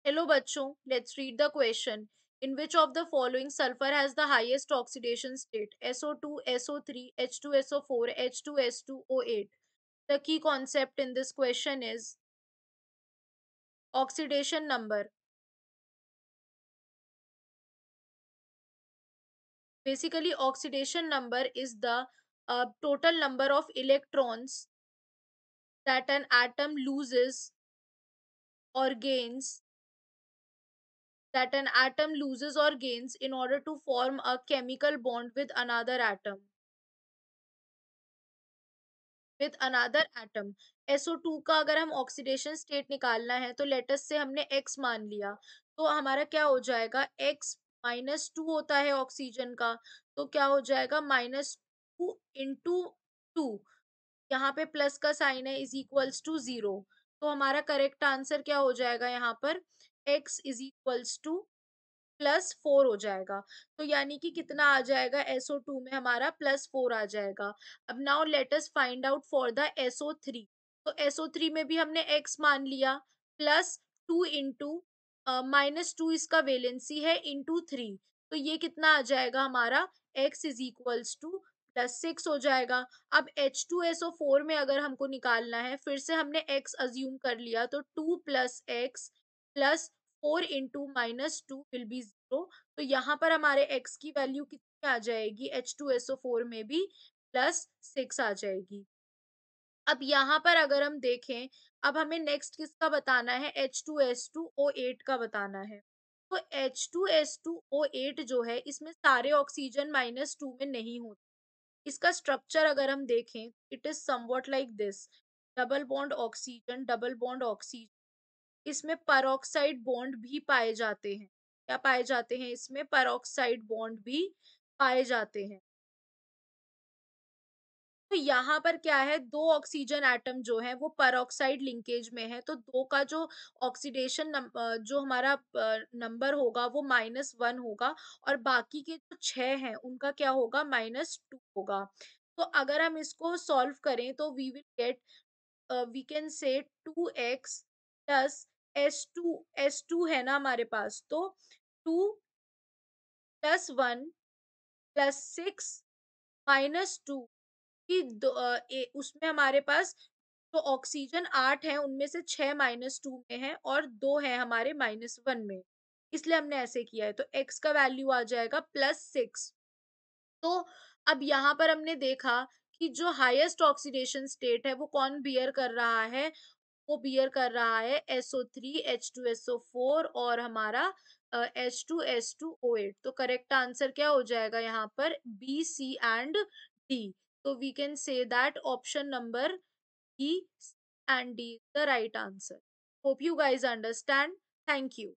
Hello bachcho, let's read the question. In which of the following sulfur has the highest oxidation state? SO2, SO3, H2SO4, H2S2O8. The key concept in this question is oxidation number. Basically, oxidation number is the total number of electrons that an atom loses or gains in order to form a chemical bond with another atom. SO2 का अगर हम oxidation state निकालना है तो let's say हमने x मान लिया, तो हमारा क्या हो जाएगा, x -2 होता है ऑक्सीजन का, तो क्या हो जाएगा -2 × 2, यहाँ पे प्लस का साइन है, इज इक्वल्स टू 0। तो हमारा करेक्ट आंसर क्या हो जाएगा, यहाँ पर x इज इक्वल्स टू +4 हो जाएगा। तो यानी कि कितना आ जाएगा, SO2 में हमारा +4 आ जाएगा। अब now let us find out for the SO3। तो SO3 में भी हमने x मान लिया, +2 इंटू -2 इसका वैलेंसी है इंटू 3। तो ये कितना आ जाएगा हमारा, x इज इक्वल्स टू +6 हो जाएगा। अब H2SO4 में अगर हमको निकालना है, फिर से हमने x अज्यूम कर लिया, तो 2 + x + 4 इंटू -2 विल बी 0। तो यहाँ पर हमारे x की वैल्यू कितनी आ जाएगी, H2SO4 में भी +6 आ जाएगी। अब यहाँ पर अगर हम देखें, अब हमें नेक्स्ट किसका बताना है, H2S2O8 का बताना है। तो H2S2O8 जो है, इसमें सारे ऑक्सीजन -2 में नहीं होते। इसका स्ट्रक्चर अगर हम देखें, it is somewhat like this: double bond oxygen, double bond oxygen. इसमें परऑक्साइड बॉन्ड भी पाए जाते हैं। क्या पाए जाते हैं, इसमें परऑक्साइड बॉन्ड भी पाए जाते हैं। तो यहाँ पर क्या है, दो ऑक्सीजन एटम जो है वो परऑक्साइड लिंकेज में है, तो दो का जो ऑक्सीडेशन जो हमारा नंबर होगा वो -1 होगा, और बाकी के जो 6 हैं उनका क्या होगा, -2 होगा। तो अगर हम इसको सॉल्व करें तो we will get, we can say 2x plus S2 है ना हमारे पास, तो 2 + 1 + 6 -2 कि उसमें हमारे पास तो ऑक्सीजन 8 है, उनमें से 6 -2 में है और 2 है हमारे -1 में, इसलिए हमने ऐसे किया है। तो x का वैल्यू आ जाएगा +6। तो अब यहाँ पर हमने देखा कि जो हाईएस्ट ऑक्सीडेशन स्टेट है वो कौन बियर कर रहा है, वो बियर कर रहा है SO3, H2SO4 और हमारा H2S2O8। तो करेक्ट आंसर क्या हो जाएगा यहाँ पर, B, C एंड D। तो we can say that option number B and D is the right answer. Hope you guys understand. Thank you.